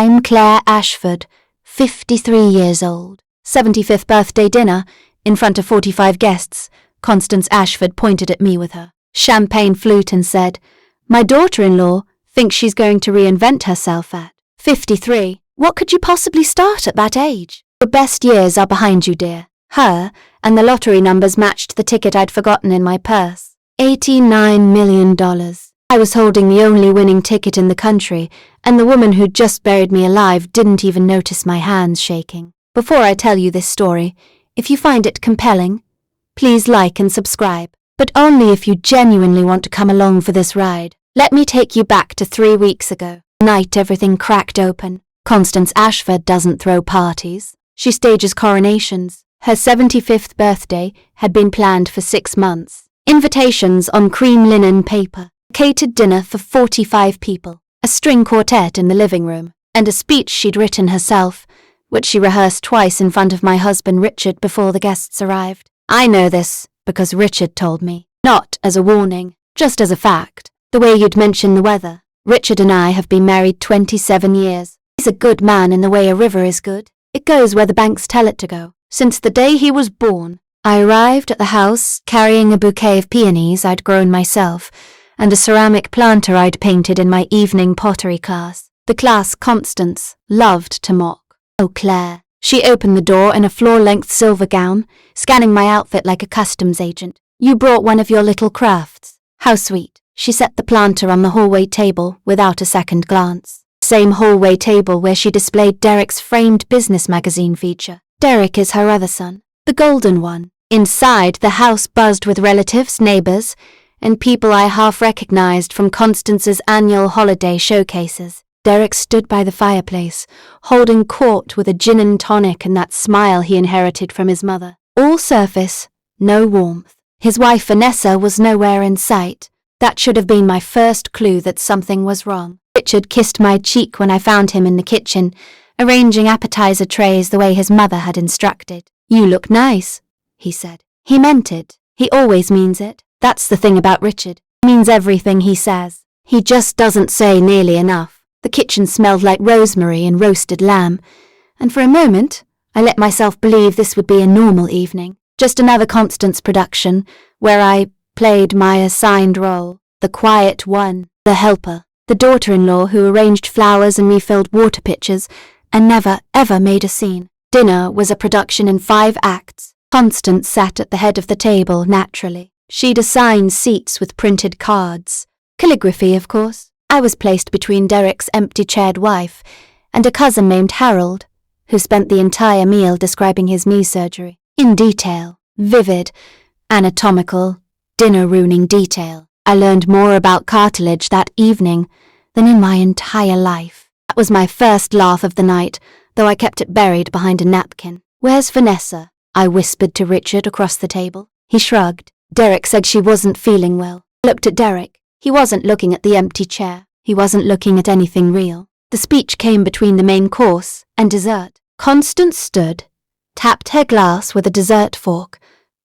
I'm Claire Ashford, 53 years old. 75th birthday dinner, in front of 45 guests. Constance Ashford pointed at me with her champagne flute and said, "My daughter-in-law thinks she's going to reinvent herself at 53. What could you possibly start at that age? Your best years are behind you, dear." Her and the lottery numbers matched the ticket I'd forgotten in my purse. $89 million. I was holding the only winning ticket in the country, and the woman who'd just buried me alive didn't even notice my hands shaking. Before I tell you this story, if you find it compelling, please like and subscribe, but only if you genuinely want to come along for this ride. Let me take you back to 3 weeks ago. The night everything cracked open. Constance Ashford doesn't throw parties. She stages coronations. Her 75th birthday had been planned for 6 months. Invitations on cream linen paper. Catered dinner for 45 people. A string quartet in the living room. And a speech she'd written herself, which she rehearsed twice in front of my husband Richard before the guests arrived. I know this because Richard told me. Not as a warning, just as a fact. The way you'd mention the weather. Richard and I have been married 27 years. He's a good man in the way a river is good. It goes where the banks tell it to go. Since the day he was born, I arrived at the house carrying a bouquet of peonies I'd grown myself and a ceramic planter I'd painted in my evening pottery class. The class Constance loved to mock. "Oh, Claire." She opened the door in a floor-length silver gown, scanning my outfit like a customs agent. "You brought one of your little crafts. How sweet." She set the planter on the hallway table without a second glance. Same hallway table where she displayed Derek's framed business magazine feature. Derek is her other son, the golden one. Inside, the house buzzed with relatives, neighbours, and people I half recognized from Constance's annual holiday showcases. Derek stood by the fireplace, holding court with a gin and tonic and that smile he inherited from his mother. All surface, no warmth. His wife Vanessa was nowhere in sight. That should have been my first clue that something was wrong. Richard kissed my cheek when I found him in the kitchen, arranging appetizer trays the way his mother had instructed. "You look nice," he said. He meant it. He always means it. That's the thing about Richard. He means everything he says. He just doesn't say nearly enough. The kitchen smelled like rosemary and roasted lamb, and for a moment I let myself believe this would be a normal evening. Just another Constance production, where I played my assigned role. The quiet one, the helper, the daughter-in-law who arranged flowers and refilled water pitchers and never, ever made a scene. Dinner was a production in 5 acts. Constance sat at the head of the table naturally. She'd assigned seats with printed cards. Calligraphy, of course. I was placed between Derek's empty-chaired wife and a cousin named Harold, who spent the entire meal describing his knee surgery. In detail. Vivid, anatomical, dinner-ruining detail. I learned more about cartilage that evening than in my entire life. That was my first laugh of the night, though I kept it buried behind a napkin. "Where's Vanessa?" I whispered to Richard across the table. He shrugged. Derek said she wasn't feeling well. I looked at Derek. He wasn't looking at the empty chair. He wasn't looking at anything real. The speech came between the main course and dessert. Constance stood, tapped her glass with a dessert fork,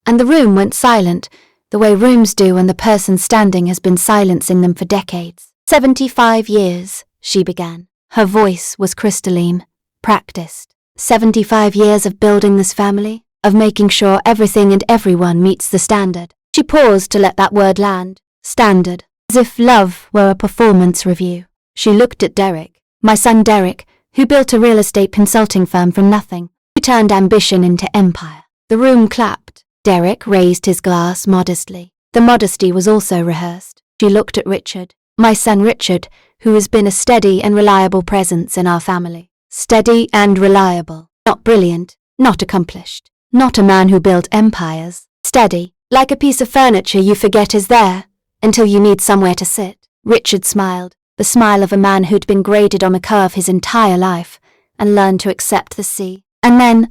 and the room went silent, the way rooms do when the person standing has been silencing them for decades. 75 years, she began. Her voice was crystalline, practiced. 75 years of building this family, of making sure everything and everyone meets the standard. She paused to let that word land. Standard. As if love were a performance review. She looked at Derek, my son Derek, who built a real estate consulting firm from nothing, who turned ambition into empire. The room clapped. Derek raised his glass modestly. The modesty was also rehearsed. She looked at Richard, my son Richard, who has been a steady and reliable presence in our family. Steady and reliable. Not brilliant, not accomplished. Not a man who built empires. Steady, like a piece of furniture you forget is there, until you need somewhere to sit. Richard smiled, the smile of a man who'd been graded on a curve his entire life, and learned to accept the sea. And then,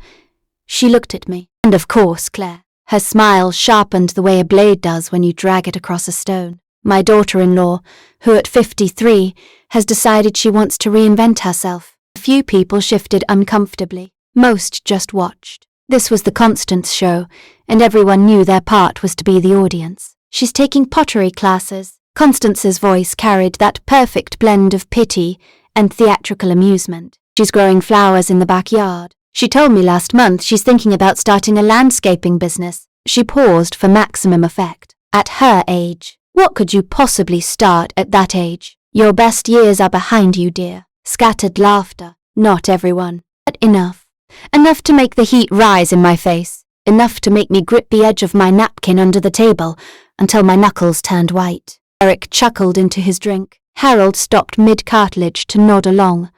she looked at me. And of course, Claire. Her smile sharpened the way a blade does when you drag it across a stone. My daughter-in-law, who at 53, has decided she wants to reinvent herself. A few people shifted uncomfortably. Most just watched. This was the Constance show, and everyone knew their part was to be the audience. She's taking pottery classes. Constance's voice carried that perfect blend of pity and theatrical amusement. She's growing flowers in the backyard. She told me last month she's thinking about starting a landscaping business. She paused for maximum effect. At her age. What could you possibly start at that age? Your best years are behind you, dear. Scattered laughter. Not everyone. But enough. Enough to make the heat rise in my face. Enough to make me grip the edge of my napkin under the table until my knuckles turned white. Eric chuckled into his drink. Harold stopped mid-cartilage to nod along.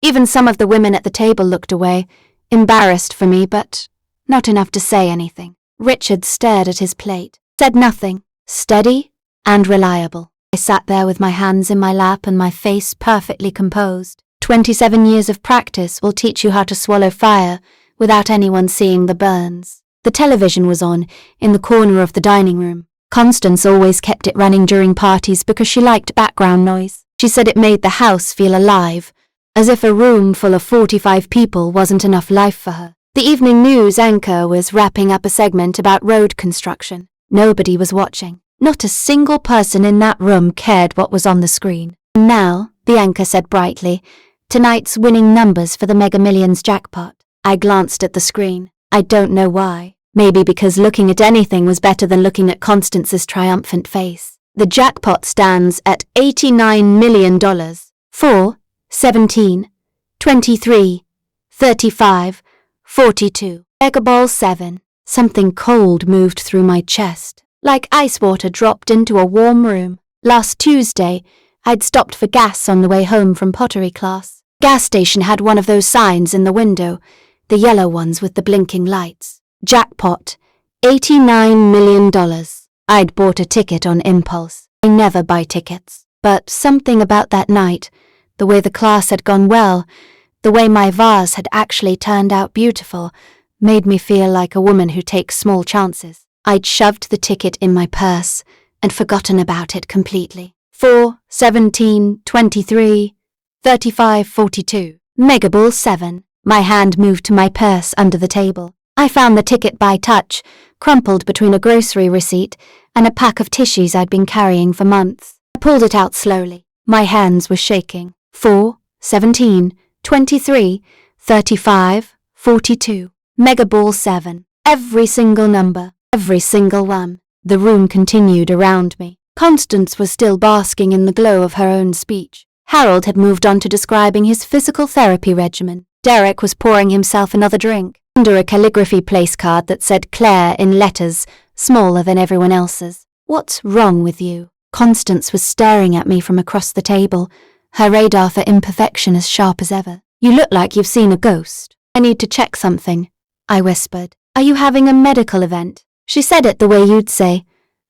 Even some of the women at the table looked away, embarrassed for me, but not enough to say anything. Richard stared at his plate, said nothing, steady and reliable. I sat there with my hands in my lap and my face perfectly composed. 27 years of practice will teach you how to swallow fire without anyone seeing the burns. The television was on, in the corner of the dining room. Constance always kept it running during parties because she liked background noise. She said it made the house feel alive, as if a room full of 45 people wasn't enough life for her. The evening news anchor was wrapping up a segment about road construction. Nobody was watching. Not a single person in that room cared what was on the screen. And now, the anchor said brightly, tonight's winning numbers for the Mega Millions jackpot. I glanced at the screen. I don't know why. Maybe because looking at anything was better than looking at Constance's triumphant face. The jackpot stands at $89 million. 4, 17, 23, 35, 42. Mega Ball 7. Something cold moved through my chest, like ice water dropped into a warm room. Last Tuesday, I'd stopped for gas on the way home from pottery class. Gas station had one of those signs in the window, the yellow ones with the blinking lights. Jackpot, $89 million. I'd bought a ticket on impulse. I never buy tickets. But something about that night, the way the class had gone well, the way my vase had actually turned out beautiful, made me feel like a woman who takes small chances. I'd shoved the ticket in my purse and forgotten about it completely. 4, 17, 23, 35, 42. Mega Ball 7. My hand moved to my purse under the table. I found the ticket by touch, crumpled between a grocery receipt and a pack of tissues I'd been carrying for months. I pulled it out slowly. My hands were shaking. 4, 17, 23, 35, 42. Mega Ball 7. Every single number. Every single one. The room continued around me. Constance was still basking in the glow of her own speech. Harold had moved on to describing his physical therapy regimen. Derek was pouring himself another drink, under a calligraphy placecard that said Claire in letters smaller than everyone else's. What's wrong with you? Constance was staring at me from across the table, her radar for imperfection as sharp as ever. You look like you've seen a ghost. I need to check something, I whispered. Are you having a medical event? She said it the way you'd say.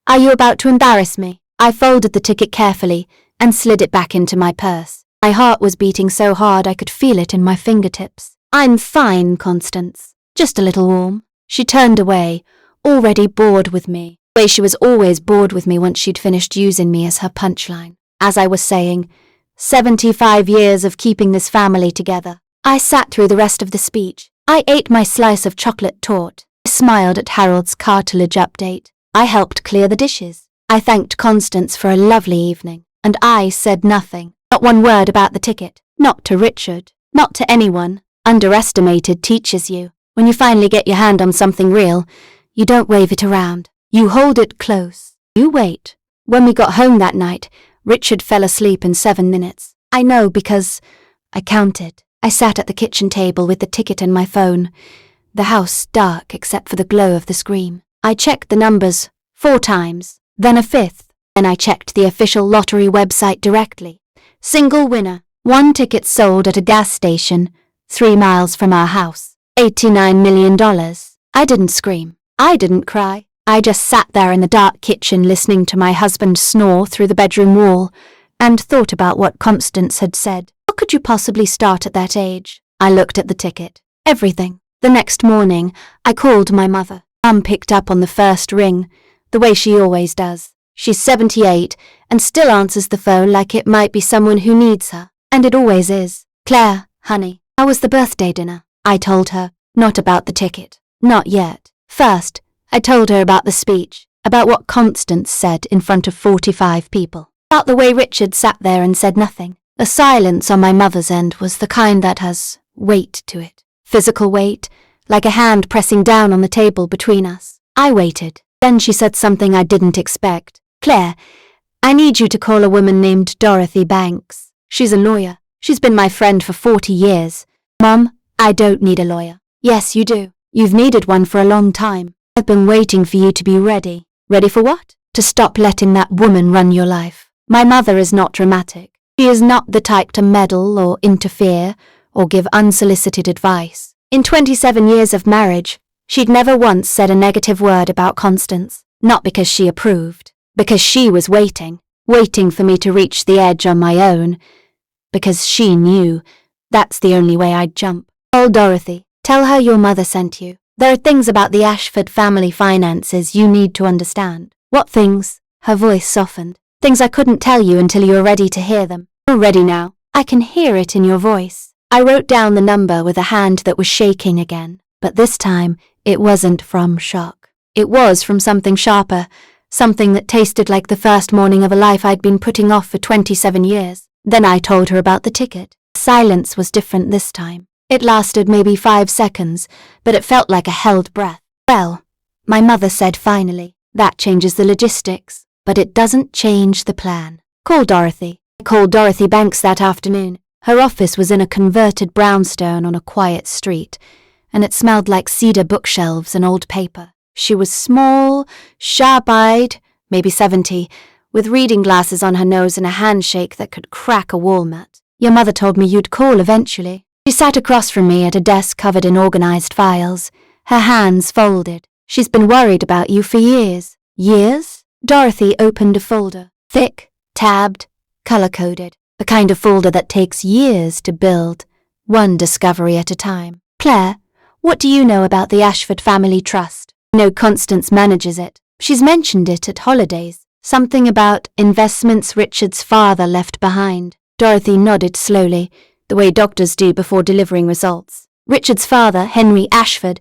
Are you about to embarrass me? I folded the ticket carefully and slid it back into my purse. My heart was beating so hard I could feel it in my fingertips. I'm fine, Constance. Just a little warm. She turned away, already bored with me, the way she was always bored with me once she'd finished using me as her punchline. As I was saying, 75 years of keeping this family together. I sat through the rest of the speech. I ate my slice of chocolate torte. I smiled at Harold's cartilage update. I helped clear the dishes. I thanked Constance for a lovely evening, and I said nothing. Not one word about the ticket. Not to Richard. Not to anyone. Underestimated teaches you. When you finally get your hand on something real, you don't wave it around. You hold it close. You wait. When we got home that night, Richard fell asleep in 7 minutes. I know because I counted. I sat at the kitchen table with the ticket and my phone. The house dark except for the glow of the screen. I checked the numbers 4 times, then a 5th. Then I checked the official lottery website directly. Single winner. 1 ticket sold at a gas station 3 miles from our house. $89 million. I didn't scream. I didn't cry. I just sat there in the dark kitchen listening to my husband snore through the bedroom wall and thought about what Constance had said. What could you possibly start at that age? I looked at the ticket. Everything. The next morning, I called my mother. Mum picked up on the first ring, the way she always does. She's 78 and still answers the phone like it might be someone who needs her. And it always is. Claire, honey, how was the birthday dinner? I told her. Not about the ticket. Not yet. First, I told her about the speech, about what Constance said in front of 45 people, about the way Richard sat there and said nothing. The silence on my mother's end was the kind that has weight to it. Physical weight, like a hand pressing down on the table between us. I waited. Then she said something I didn't expect. "Claire, I need you to call a woman named Dorothy Banks. She's a lawyer. She's been my friend for 40 years. Mom, I don't need a lawyer." "Yes, you do. You've needed one for a long time. I've been waiting for you to be ready." "Ready for what?" "To stop letting that woman run your life." My mother is not dramatic. She is not the type to meddle or interfere or give unsolicited advice. In 27 years of marriage, she'd never once said a negative word about Constance. Not because she approved. Because she was waiting for me to reach the edge on my own. Because she knew that's the only way I'd jump. "Oh, Dorothy, tell her your mother sent you. There are things about the Ashford family finances you need to understand." "What things?" Her voice softened. "Things I couldn't tell you until you were ready to hear them." "You're ready now. I can hear it in your voice." I wrote down the number with a hand that was shaking again, but this time it wasn't from shock. It was from something sharper, something that tasted like the first morning of a life I'd been putting off for 27 years. Then I told her about the ticket. Silence was different this time. It lasted maybe 5 seconds, but it felt like a held breath. "Well," my mother said finally, "that changes the logistics, but it doesn't change the plan. Call Dorothy." I called Dorothy Banks that afternoon. Her office was in a converted brownstone on a quiet street, and it smelled like cedar bookshelves and old paper. She was small, sharp-eyed, maybe 70, with reading glasses on her nose and a handshake that could crack a walnut. "Your mother told me you'd call eventually." She sat across from me at a desk covered in organized files, her hands folded. "She's been worried about you for years." "Years?" Dorothy opened a folder. Thick, tabbed, color-coded. The kind of folder that takes years to build, one discovery at a time. "Claire, what do you know about the Ashford Family Trust?" "I know Constance manages it. She's mentioned it at holidays. Something about investments Richard's father left behind." Dorothy nodded slowly, the way doctors do before delivering results. "Richard's father, Henry Ashford,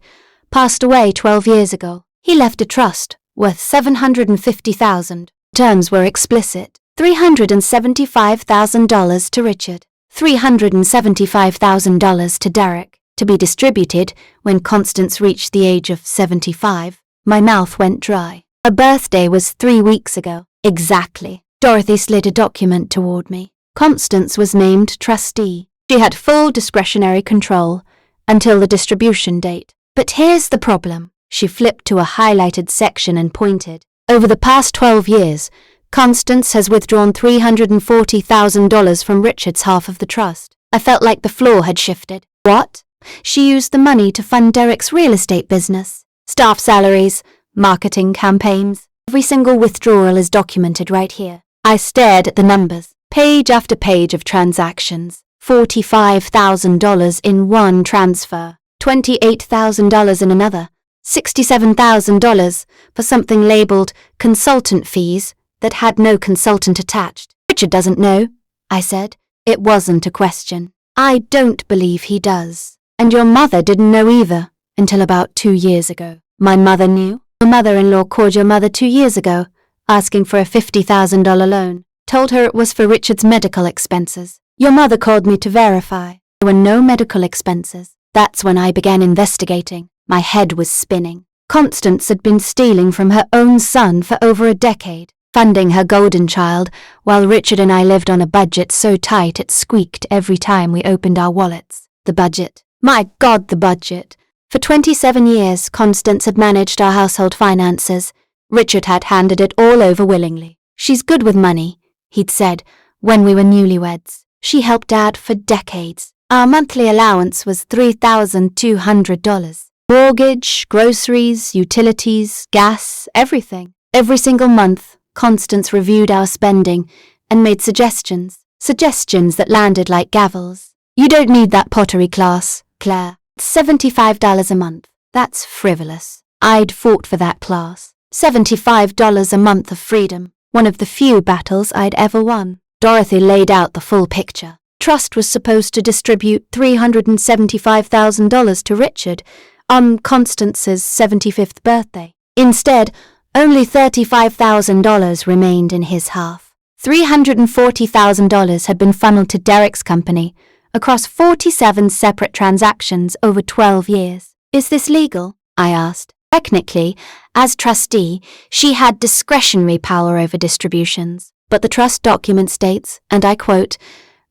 passed away 12 years ago. He left a trust worth $750,000. Terms were explicit. $375,000 to Richard, $375,000 to Derek, to be distributed when Constance reached the age of 75. My mouth went dry. Her birthday was 3 weeks ago. Exactly. Dorothy slid a document toward me. Constance was named trustee. She had full discretionary control until the distribution date. But here's the problem. She flipped to a highlighted section and pointed. "Over the past 12 years, Constance has withdrawn $340,000 from Richard's half of the trust." I felt like the floor had shifted. "What?" "She used the money to fund Derek's real estate business. Staff salaries, marketing campaigns. Every single withdrawal is documented right here." I stared at the numbers. Page after page of transactions. $45,000 in one transfer. $28,000 in another. $67,000 for something labeled consultant fees that had no consultant attached. "Richard doesn't know," I said. It wasn't a question. "I don't believe he does. And your mother didn't know either, until about 2 years ago." "My mother knew?" "Your mother-in-law called your mother 2 years ago, asking for a $50,000 loan. Told her it was for Richard's medical expenses. Your mother called me to verify. There were no medical expenses. That's when I began investigating. My head was spinning. Constance had been stealing from her own son for over a decade, funding her golden child, while Richard and I lived on a budget so tight it squeaked every time we opened our wallets. The budget. My God, the budget. For 27 years, Constance had managed our household finances. Richard had handed it all over willingly. "She's good with money," he'd said, when we were newlyweds. "She helped Dad for decades. Our monthly allowance was $3,200. Mortgage, groceries, utilities, gas, everything. Every single month, Constance reviewed our spending and made suggestions that landed like gavels. "You don't need that pottery class, Claire. It's $75 a month. That's frivolous." I'd fought for that class. $75 a month of freedom. One of the few battles I'd ever won. Dorothy laid out the full picture. Trust was supposed to distribute $375,000 to Richard on Constance's 75th birthday. Instead, only $35,000 remained in his half. $340,000 had been funneled to Derek's company across 47 separate transactions over 12 years. Is this legal? I asked. Technically, as trustee, she had discretionary power over distributions, but the trust document states, and I quote,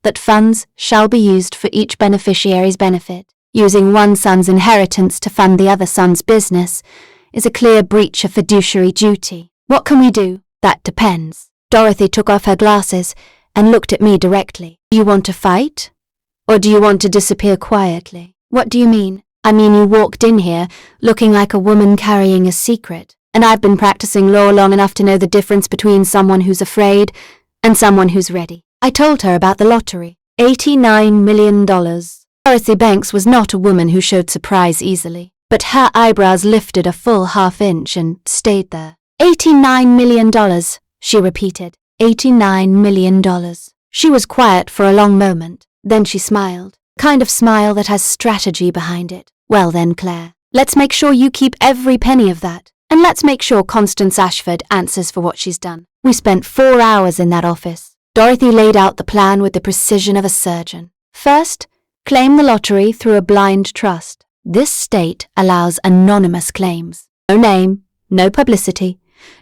that funds shall be used for each beneficiary's benefit. Using one son's inheritance to fund the other son's business is a clear breach of fiduciary duty. What can we do? That depends. Dorothy took off her glasses and looked at me directly. Do you want to fight? Or do you want to disappear quietly? What do you mean? I mean, you walked in here looking like a woman carrying a secret, and I've been practicing law long enough to know the difference between someone who's afraid and someone who's ready. I told her about the lottery. $89 million. Dorothy Banks was not a woman who showed surprise easily, but her eyebrows lifted a full half-inch and stayed there. $89 million, she repeated. $89 million. She was quiet for a long moment, then she smiled. Kind of smile that has strategy behind it. Well then, Claire, let's make sure you keep every penny of that. And let's make sure Constance Ashford answers for what she's done. We spent 4 hours in that office. Dorothy laid out the plan with the precision of a surgeon. First, claim the lottery through a blind trust. This state allows anonymous claims. No name, no publicity,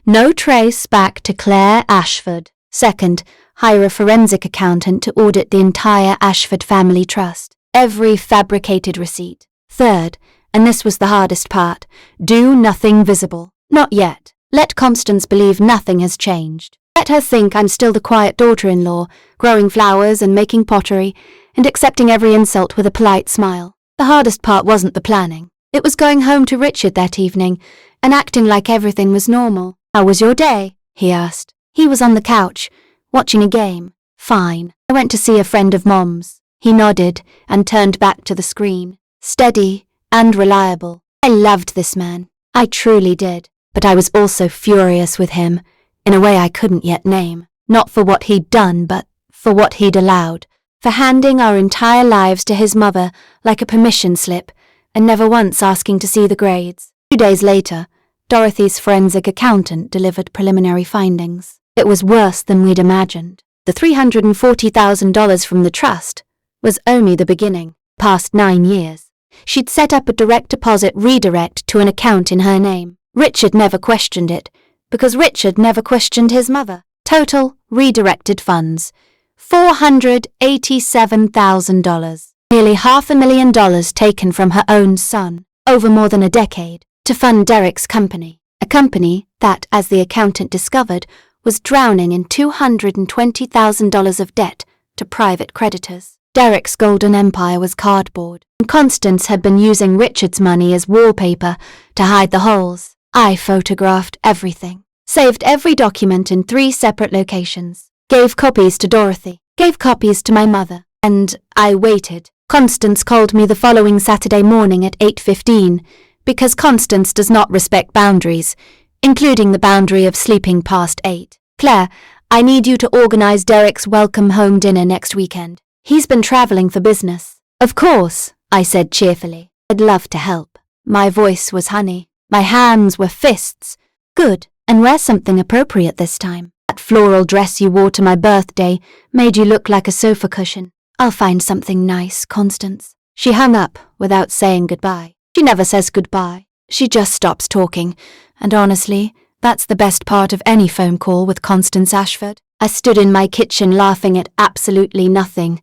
no trace back to Claire Ashford. Second, hire a forensic accountant to audit the entire Ashford family trust. Every fabricated receipt. Third, and this was the hardest part, do nothing visible. Not yet. Let Constance believe nothing has changed. Let her think I'm still the quiet daughter-in-law, growing flowers and making pottery, and accepting every insult with a polite smile. The hardest part wasn't the planning. It was going home to Richard that evening and acting like everything was normal. How was your day? He asked. He was on the couch, watching a game. Fine. I went to see a friend of Mom's. He nodded and turned back to the screen. Steady and reliable. I loved this man. I truly did. But I was also furious with him, in a way I couldn't yet name. Not for what he'd done, but for what he'd allowed. For handing our entire lives to his mother like a permission slip, and never once asking to see the grades. 2 days later, Dorothy's forensic accountant delivered preliminary findings. It was worse than we'd imagined. The $340,000 from the trust was only the beginning. Past 9 years, she'd set up a direct deposit redirect to an account in her name. Richard never questioned it, because Richard never questioned his mother. Total redirected funds, $487,000. Nearly $500,000 taken from her own son, over more than a decade, to fund Derek's company. A company that, as the accountant discovered, was drowning in $220,000 of debt to private creditors. Derek's golden empire was cardboard, and Constance had been using Richard's money as wallpaper to hide the holes. I photographed everything, saved every document in 3 separate locations, gave copies to Dorothy, gave copies to my mother, and I waited. Constance called me the following Saturday morning at 8:15, because Constance does not respect boundaries, including the boundary of sleeping past 8. Claire, I need you to organize Derek's welcome home dinner next weekend. He's been traveling for business. Of course, I said cheerfully. I'd love to help. My voice was honey. My hands were fists. Good, and wear something appropriate this time. That floral dress you wore to my birthday made you look like a sofa cushion. I'll find something nice, Constance. She hung up without saying goodbye. She never says goodbye. She just stops talking, and honestly, that's the best part of any phone call with Constance Ashford. I stood in my kitchen laughing at absolutely nothing,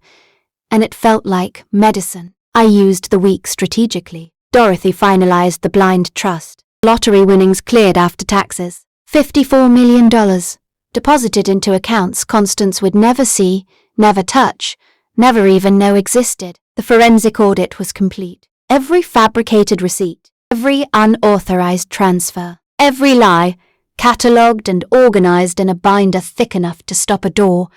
and it felt like medicine. I used the week strategically. Dorothy finalized the blind trust. Lottery winnings cleared after taxes. $54 million, deposited into accounts Constance would never see, never touch, never even know existed. The forensic audit was complete. Every fabricated receipt, every unauthorized transfer, every lie, catalogued and organized in a binder thick enough to stop a door,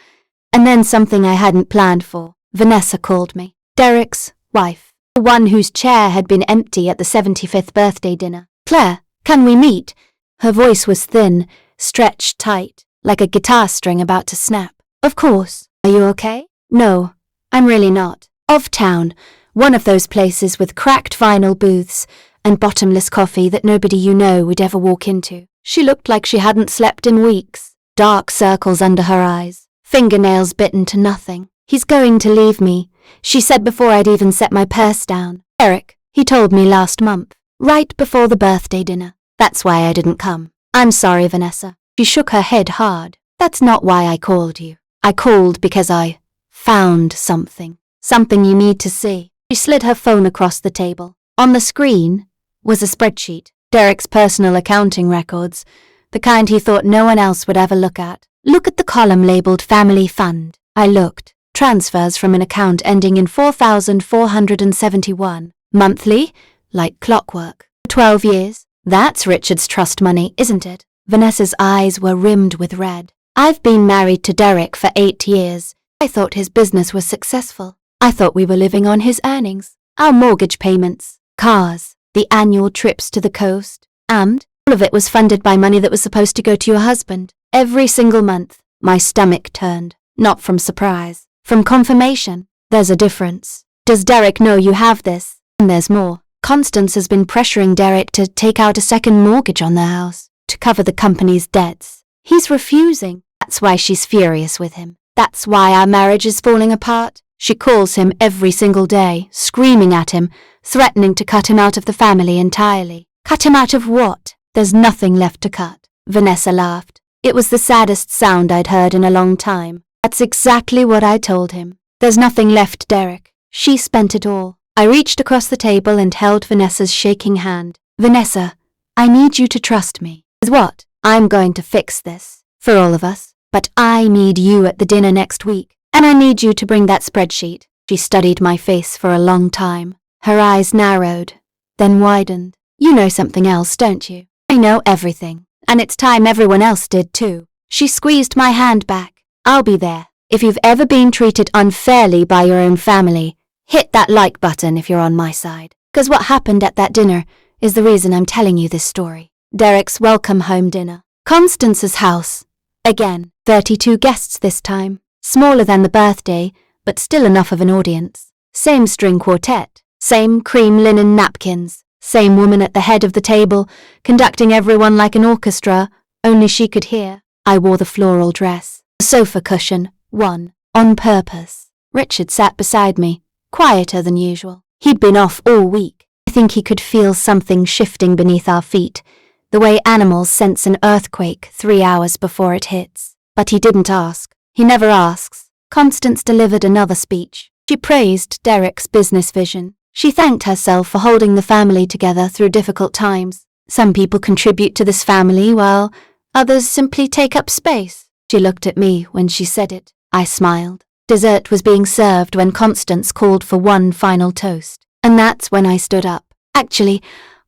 and then something I hadn't planned for. Vanessa called me. Derek's wife, the one whose chair had been empty at the 75th birthday dinner. Claire, can we meet? Her voice was thin, stretched tight, like a guitar string about to snap. Of course. Are you okay? No, I'm really not. Off town, one of those places with cracked vinyl booths and bottomless coffee that nobody you know would ever walk into. She looked like she hadn't slept in weeks. dark circles under her eyes, fingernails bitten to nothing. He's going to leave me, she said before I'd even set my purse down. Derek, he told me last month, right before the birthday dinner. That's why I didn't come. I'm sorry, Vanessa. She shook her head hard. That's not why I called you. I called because I found something. Something you need to see. She slid her phone across the table. On the screen was a spreadsheet. Derek's personal accounting records, the kind he thought no one else would ever look at. Look at the column labeled Family Fund. I looked. Transfers from an account ending in 4,471. Monthly, like clockwork. 12 years. That's Richard's trust money, isn't it? Vanessa's eyes were rimmed with red. I've been married to Derek for 8 years. I thought his business was successful. I thought we were living on his earnings. Our mortgage payments, cars, the annual trips to the coast, and all of it was funded by money that was supposed to go to your husband. Every single month, my stomach turned. Not from surprise, from confirmation. There's a difference. Does Derek know you have this? And there's more. Constance has been pressuring Derek to take out a second mortgage on their house, to cover the company's debts. He's refusing. That's why she's furious with him. That's why our marriage is falling apart. She calls him every single day, screaming at him, threatening to cut him out of the family entirely. Cut him out of what? There's nothing left to cut. Vanessa laughed. It was the saddest sound I'd heard in a long time. That's exactly what I told him. There's nothing left, Derek. She spent it all. I reached across the table and held Vanessa's shaking hand. Vanessa, I need you to trust me. Is what? I'm going to fix this. For all of us. But I need you at the dinner next week. And I need you to bring that spreadsheet. She studied my face for a long time. Her eyes narrowed, then widened. You know something else, don't you? I know everything. And it's time everyone else did too. She squeezed my hand back. I'll be there. If you've ever been treated unfairly by your own family, hit that like button if you're on my side. 'Cause what happened at that dinner is the reason I'm telling you this story. Derek's welcome home dinner. Constance's house. Again, 32 guests this time. Smaller than the birthday, but still enough of an audience. Same string quartet. Same cream linen napkins. Same woman at the head of the table, conducting everyone like an orchestra, only she could hear. I wore the floral dress. The sofa cushion, won. On purpose. Richard sat beside me, quieter than usual. He'd been off all week. I think he could feel something shifting beneath our feet, the way animals sense an earthquake 3 hours before it hits. But he didn't ask. He never asks. Constance delivered another speech. She praised Derek's business vision. She thanked herself for holding the family together through difficult times. Some people contribute to this family while others simply take up space. She looked at me when she said it. I smiled. Dessert was being served when Constance called for one final toast. And that's when I stood up. Actually,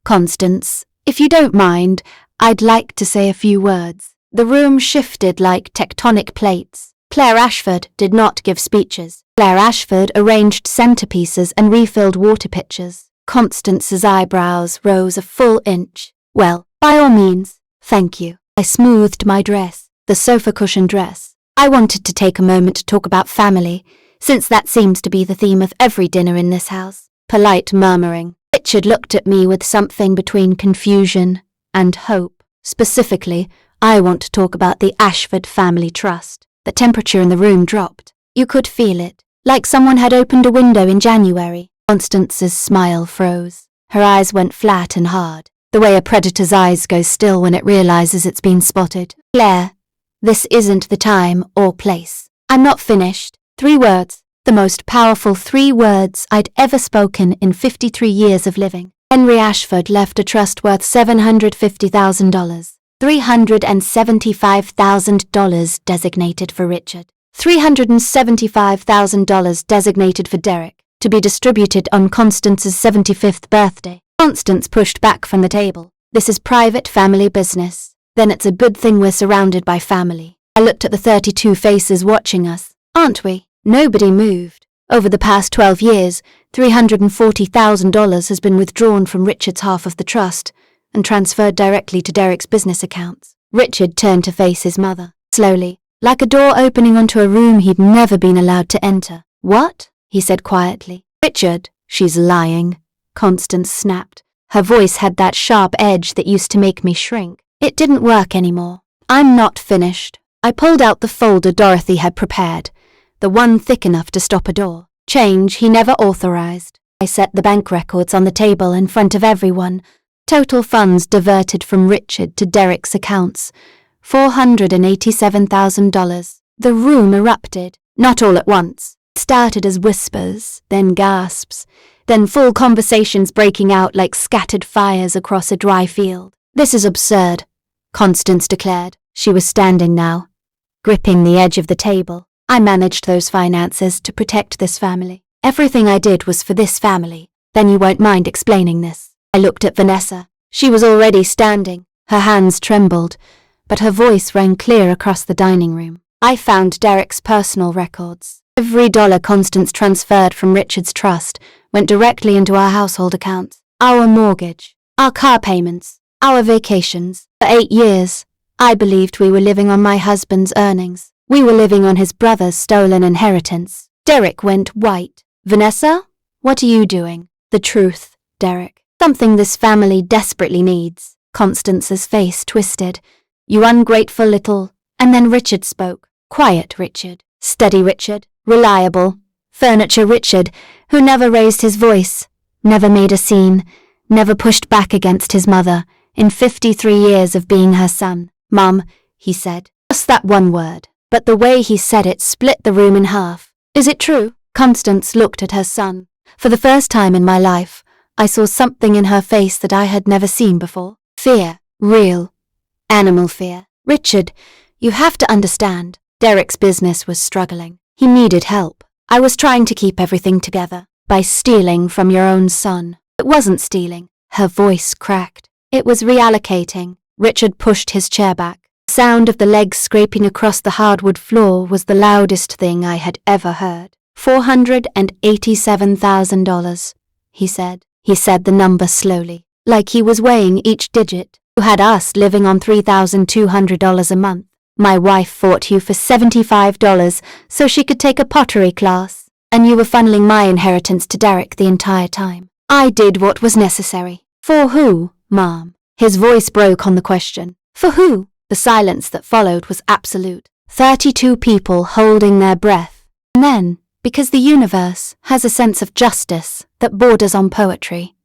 Constance, if you don't mind, I'd like to say a few words. The room shifted like tectonic plates. Claire Ashford did not give speeches. Claire Ashford arranged centerpieces and refilled water pitchers. Constance's eyebrows rose a full inch. Well, by all means, thank you. I smoothed my dress, the sofa cushion dress. I wanted to take a moment to talk about family, since that seems to be the theme of every dinner in this house. Polite murmuring. Richard looked at me with something between confusion and hope. Specifically, I want to talk about the Ashford Family Trust. The temperature in the room dropped. You could feel it, like someone had opened a window in January. Constance's smile froze. Her eyes went flat and hard, the way a predator's eyes go still when it realizes it's been spotted. Claire, this isn't the time or place. I'm not finished. 3 words. The most powerful 3 words I'd ever spoken in 53 years of living. Henry Ashford left a trust worth $750,000. $375,000 designated for Richard. $375,000 designated for Derek, to be distributed on Constance's 75th birthday. Constance pushed back from the table. This is private family business. Then it's a good thing we're surrounded by family. I looked at the 32 faces watching us. Aren't we? Nobody moved. Over the past 12 years, $340,000 has been withdrawn from Richard's half of the trust and transferred directly to Derek's business accounts. Richard turned to face his mother, slowly, like a door opening onto a room he'd never been allowed to enter. What? He said quietly. Richard, she's lying. Constance snapped. Her voice had that sharp edge that used to make me shrink. It didn't work anymore. I'm not finished. I pulled out the folder Dorothy had prepared, the one thick enough to stop a door. Change he never authorized. I set the bank records on the table in front of everyone. Total funds diverted from Richard to Derek's accounts. $487,000. The room erupted, not all at once. It started as whispers, then gasps, then full conversations breaking out like scattered fires across a dry field. This is absurd, Constance declared. She was standing now, gripping the edge of the table. I managed those finances to protect this family. Everything I did was for this family. Then you won't mind explaining this. I looked at Vanessa. She was already standing. Her hands trembled, but her voice rang clear across the dining room. I found Derek's personal records. Every dollar Constance transferred from Richard's trust went directly into our household accounts. Our mortgage, our car payments, our vacations. For 8 years, I believed we were living on my husband's earnings. We were living on his brother's stolen inheritance. Derek went white. Vanessa, what are you doing? The truth, Derek. Something this family desperately needs. Constance's face twisted. You ungrateful little... And then Richard spoke. Quiet Richard. Steady Richard. Reliable. Furniture Richard, who never raised his voice, never made a scene, never pushed back against his mother in 53 years of being her son. Mum, he said. Just that one word. But the way he said it split the room in half. Is it true? Constance looked at her son. For the first time in my life, I saw something in her face that I had never seen before. Fear. Real. Animal fear. Richard, you have to understand. Derek's business was struggling. He needed help. I was trying to keep everything together by stealing from your own son. It wasn't stealing. Her voice cracked. It was reallocating. Richard pushed his chair back. The sound of the legs scraping across the hardwood floor was the loudest thing I had ever heard. $487,000, he said. He said the number slowly, like he was weighing each digit. You had us living on $3,200 a month. My wife fought you for $75 so she could take a pottery class, and you were funneling my inheritance to Derek the entire time. I did what was necessary. For who, Mom? His voice broke on the question. For who? The silence that followed was absolute. 32 people holding their breath. And then, because the universe has a sense of justice that borders on poetry,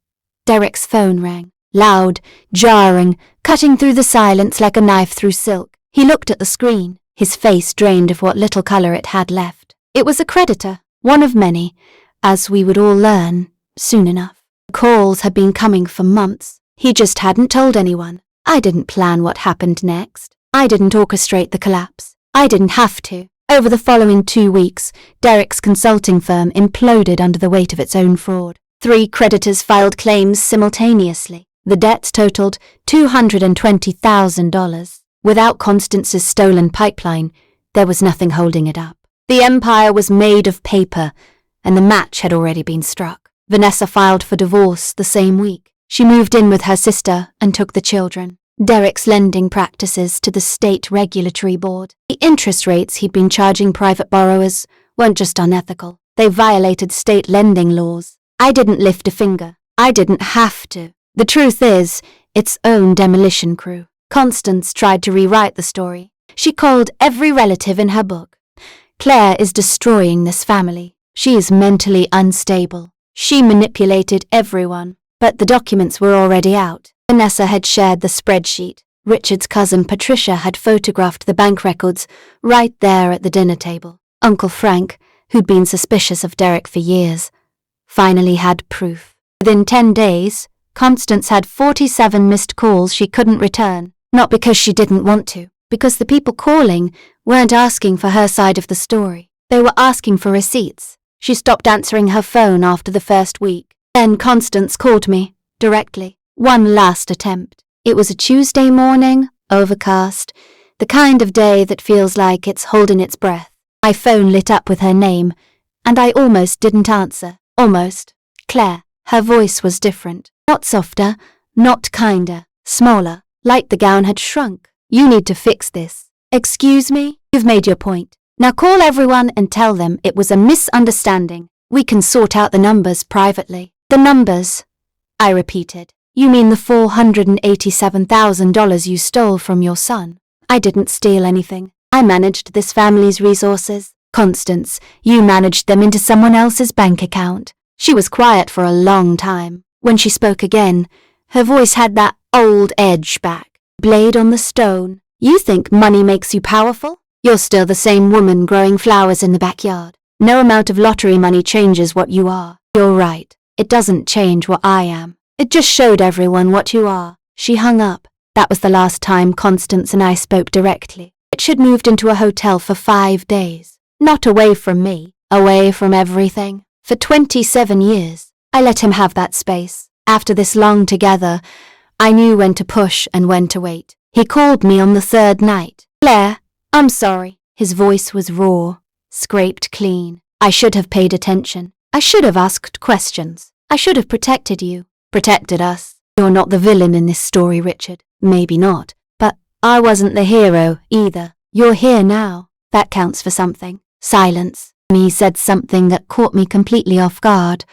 Derek's phone rang. Loud, jarring, cutting through the silence like a knife through silk. He looked at the screen, his face drained of what little colour it had left. It was a creditor, one of many, as we would all learn soon enough. The calls had been coming for months. He just hadn't told anyone. I didn't plan what happened next. I didn't orchestrate the collapse. I didn't have to. Over the following 2 weeks, Derek's consulting firm imploded under the weight of its own fraud. 3 creditors filed claims simultaneously. The debts totaled $220,000. Without Constance's stolen pipeline, there was nothing holding it up. The empire was made of paper, and the match had already been struck. Vanessa filed for divorce the same week. She moved in with her sister and took the children. Derek's lending practices to the state regulatory board. The interest rates he'd been charging private borrowers weren't just unethical. They violated state lending laws. I didn't lift a finger. I didn't have to. The truth is, its own demolition crew. Constance tried to rewrite the story. She called every relative in her book. Claire is destroying this family. She is mentally unstable. She manipulated everyone. But the documents were already out. Vanessa had shared the spreadsheet. Richard's cousin Patricia had photographed the bank records right there at the dinner table. Uncle Frank, who'd been suspicious of Derek for years, finally had proof. Within 10 days, Constance had 47 missed calls she couldn't return. Not because she didn't want to, because the people calling weren't asking for her side of the story. They were asking for receipts. She stopped answering her phone after the first week. Then Constance called me, directly. One last attempt. It was a Tuesday morning, overcast, the kind of day that feels like it's holding its breath. My phone lit up with her name, and I almost didn't answer. Almost. Claire. Her voice was different. Not softer, not kinder, smaller. Like the gown had shrunk. You need to fix this. Excuse me? You've made your point. Now call everyone and tell them it was a misunderstanding. We can sort out the numbers privately. The numbers, I repeated. You mean the $487,000 you stole from your son? I didn't steal anything. I managed this family's resources. Constance, you managed them into someone else's bank account. She was quiet for a long time. When she spoke again, her voice had that old edge back. Blade on the stone. You think money makes you powerful? You're still the same woman growing flowers in the backyard. No amount of lottery money changes what you are. You're right. It doesn't change what I am. It just showed everyone what you are. She hung up. That was the last time Constance and I spoke directly. Richard moved into a hotel for 5 days. Not away from me, away from everything. For 27 years, I let him have that space. After this long together, I knew when to push and when to wait. He called me on the 3rd night. Claire, I'm sorry. His voice was raw, scraped clean. I should have paid attention. I should have asked questions. I should have protected you. Protected us. You're not the villain in this story, Richard. Maybe not. But I wasn't the hero either. You're here now. That counts for something. Silence. He said something that caught me completely off guard.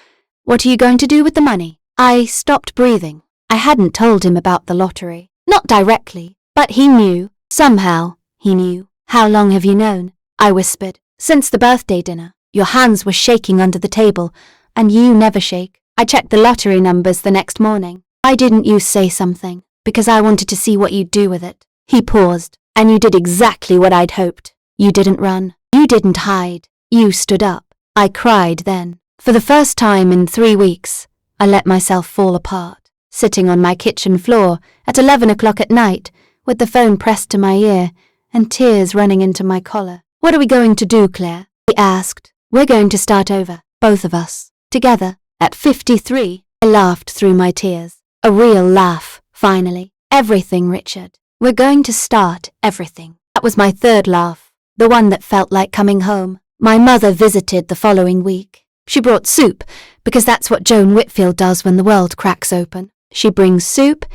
What are you going to do with the money? I stopped breathing. I hadn't told him about the lottery. Not directly, but he knew. Somehow, he knew. How long have you known? I whispered. Since the birthday dinner. Your hands were shaking under the table, and you never shake. I checked the lottery numbers the next morning. Why didn't you say something? Because I wanted to see what you'd do with it. He paused, and you did exactly what I'd hoped. You didn't run. You didn't hide. You stood up. I cried then. For the first time in 3 weeks, I let myself fall apart, sitting on my kitchen floor at 11 o'clock at night, with the phone pressed to my ear and tears running into my collar. What are we going to do, Claire? He asked. We're going to start over, both of us, together. At 53, I laughed through my tears. A real laugh, finally. Everything, Richard. We're going to start everything. That was my 3rd laugh, the one that felt like coming home. My mother visited the following week. She brought soup, because that's what Joan Whitfield does when the world cracks open. She brings soup,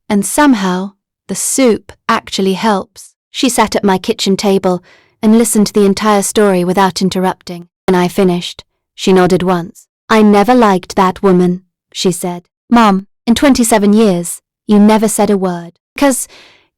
and somehow, the soup actually helps. She sat at my kitchen table and listened to the entire story without interrupting. When I finished, she nodded once. I never liked that woman, she said. Mom, in 27 years, you never said a word. Because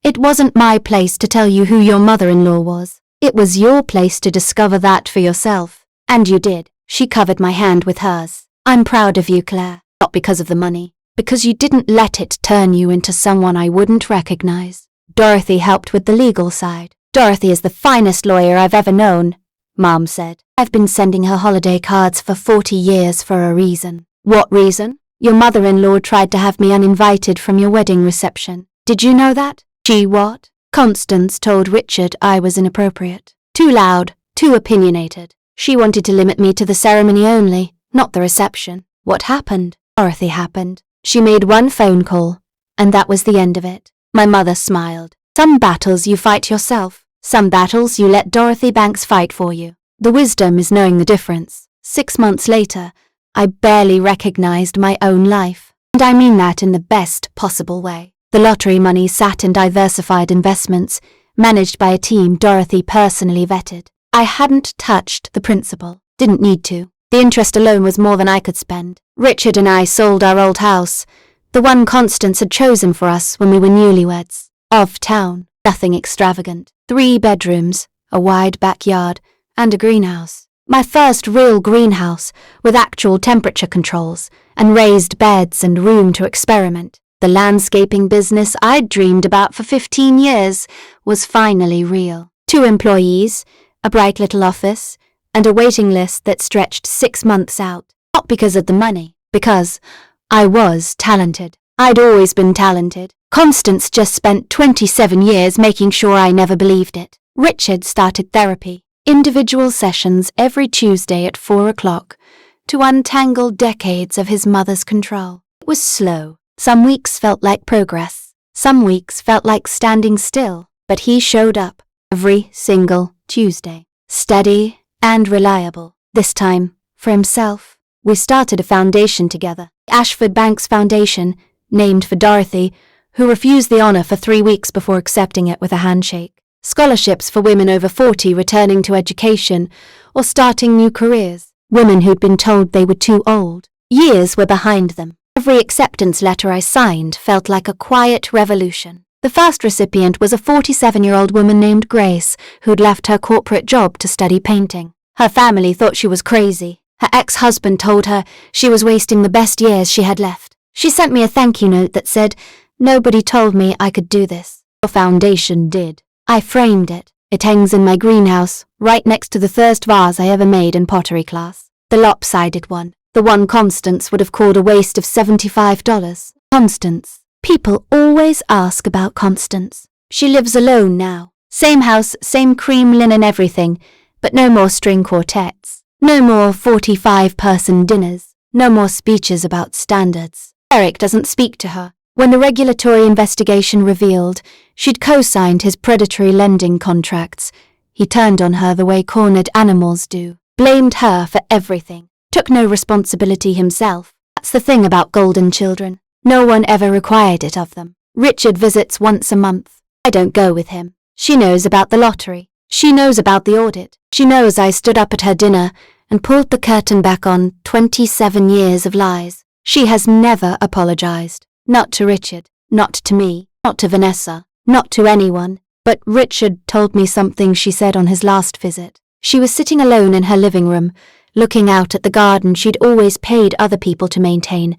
it wasn't my place to tell you who your mother-in-law was. It was your place to discover that for yourself. And you did. She covered my hand with hers. I'm proud of you, Claire. Not because of the money. Because you didn't let it turn you into someone I wouldn't recognize. Dorothy helped with the legal side. Dorothy is the finest lawyer I've ever known, Mom said. I've been sending her holiday cards for 40 years for a reason. What reason? Your mother-in-law tried to have me uninvited from your wedding reception. Did you know that? She what? Constance told Richard I was inappropriate. Too loud, too opinionated. She wanted to limit me to the ceremony only, not the reception. What happened? Dorothy happened. She made one phone call, and that was the end of it. My mother smiled. Some battles you fight yourself. Some battles you let Dorothy Banks fight for you. The wisdom is knowing the difference. 6 months later, I barely recognized my own life. And I mean that in the best possible way. The lottery money sat in diversified investments, managed by a team Dorothy personally vetted. I hadn't touched the principal. Didn't need to. The interest alone was more than I could spend. Richard and I sold our old house, the one Constance had chosen for us when we were newlyweds. Of town, nothing extravagant. 3 bedrooms, a wide backyard, and a greenhouse. My first real greenhouse, with actual temperature controls, and raised beds and room to experiment. The landscaping business I'd dreamed about for 15 years was finally real. 2 employees, a bright little office, and a waiting list that stretched 6 months out. Not because of the money, because I was talented. I'd always been talented. Constance just spent 27 years making sure I never believed it. Richard started therapy. Individual sessions every Tuesday at 4 o'clock to untangle decades of his mother's control. It was slow. Some weeks felt like progress. Some weeks felt like standing still. But he showed up every single Tuesday. Steady and reliable. This time, for himself. We started a foundation together. Ashford Banks Foundation, named for Dorothy, who refused the honor for 3 weeks before accepting it with a handshake. Scholarships for women over 40 returning to education or starting new careers. Women who'd been told they were too old. Years were behind them. Every acceptance letter I signed felt like a quiet revolution. The first recipient was a 47-year-old woman named Grace who'd left her corporate job to study painting. Her family thought she was crazy. Her ex-husband told her she was wasting the best years she had left. She sent me a thank you note that said, "Nobody told me I could do this. Your foundation did." I framed it. It hangs in my greenhouse, right next to the first vase I ever made in pottery class. The lopsided one. The one Constance would have called a waste of $75. Constance. People always ask about Constance. She lives alone now. Same house, same cream linen everything, but no more string quartets. No more 45-person dinners. No more speeches about standards. Eric doesn't speak to her. When the regulatory investigation revealed she'd co-signed his predatory lending contracts, he turned on her the way cornered animals do. Blamed her for everything. Took no responsibility himself. That's the thing about golden children. No one ever required it of them. Richard visits once a month. I don't go with him. She knows about the lottery. She knows about the audit. She knows I stood up at her dinner and pulled the curtain back on 27 years of lies. She has never apologized. Not to Richard, not to me, not to Vanessa, not to anyone. But Richard told me something she said on his last visit. She was sitting alone in her living room, looking out at the garden she'd always paid other people to maintain,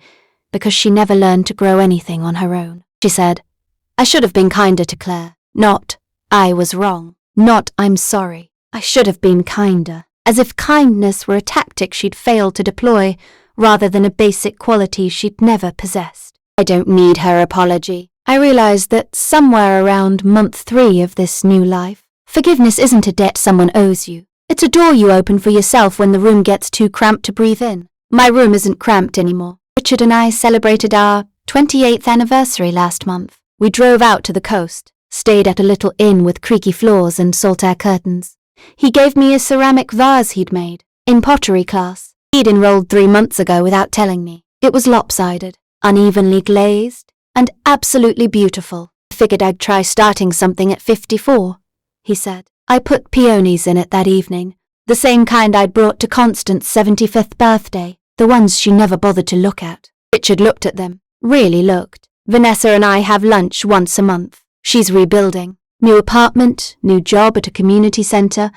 because she never learned to grow anything on her own. She said, "I should have been kinder to Claire. Not, I was wrong. Not, I'm sorry. I should have been kinder." As if kindness were a tactic she'd failed to deploy, rather than a basic quality she'd never possessed. I don't need her apology. I realized that somewhere around month 3 of this new life, forgiveness isn't a debt someone owes you. It's a door you open for yourself when the room gets too cramped to breathe in. My room isn't cramped anymore. Richard and I celebrated our 28th anniversary last month. We drove out to the coast, stayed at a little inn with creaky floors and salt-air curtains. He gave me a ceramic vase he'd made. In pottery class, he'd enrolled 3 months ago without telling me. It was lopsided, unevenly glazed, and absolutely beautiful. I figured I'd try starting something at 54, he said. I put peonies in it that evening, the same kind I'd brought to Constance's 75th birthday, the ones she never bothered to look at. Richard looked at them, really looked. Vanessa and I have lunch once a month. She's rebuilding. New apartment, new job at a community centre,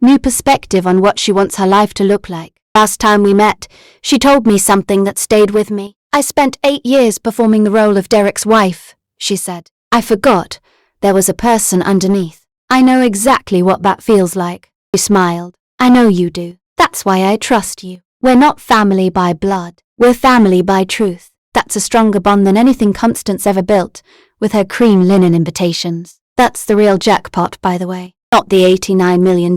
new perspective on what she wants her life to look like. Last time we met, she told me something that stayed with me. "I spent 8 years performing the role of Derek's wife," she said. "I forgot there was a person underneath. I know exactly what that feels like." She smiled. "I know you do. That's why I trust you. We're not family by blood. We're family by truth. That's a stronger bond than anything Constance ever built, with her cream linen invitations. That's the real jackpot, by the way. Not the $89 million.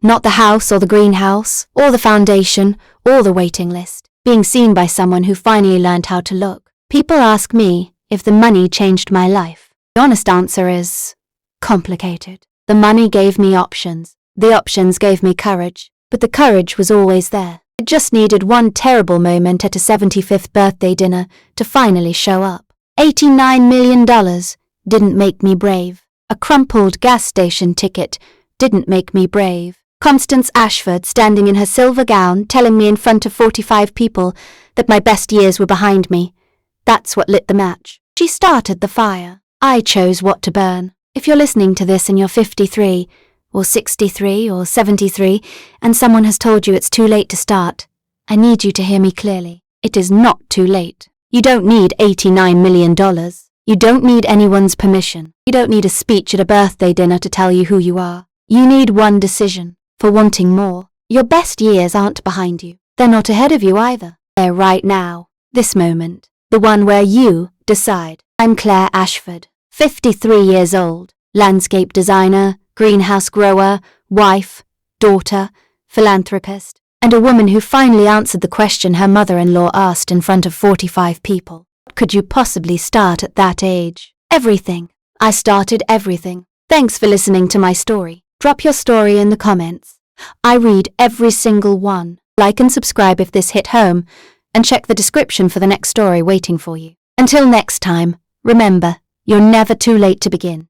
Not the house or the greenhouse, or the foundation, or the waiting list. Being seen by someone who finally learned how to look. People ask me if the money changed my life. The honest answer is complicated. The money gave me options. The options gave me courage. But the courage was always there. It just needed one terrible moment at a 75th birthday dinner to finally show up. $89 million didn't make me brave. A crumpled gas station ticket didn't make me brave. Constance Ashford standing in her silver gown telling me in front of 45 people that my best years were behind me. That's what lit the match. She started the fire. I chose what to burn. If you're listening to this and you're 53, or 63, or 73, and someone has told you it's too late to start, I need you to hear me clearly. It is not too late. You don't need $89 million. You don't need anyone's permission. You don't need a speech at a birthday dinner to tell you who you are. You need one decision, for wanting more. Your best years aren't behind you. They're not ahead of you either. They're right now, this moment. The one where you decide. I'm Claire Ashford, 53 years old, landscape designer, greenhouse grower, wife, daughter, philanthropist, and a woman who finally answered the question her mother-in-law asked in front of 45 people. What could you possibly start at that age? Everything. I started everything. Thanks for listening to my story. Drop your story in the comments. I read every single one. Like and subscribe if this hit home, and check the description for the next story waiting for you. Until next time, remember, you're never too late to begin.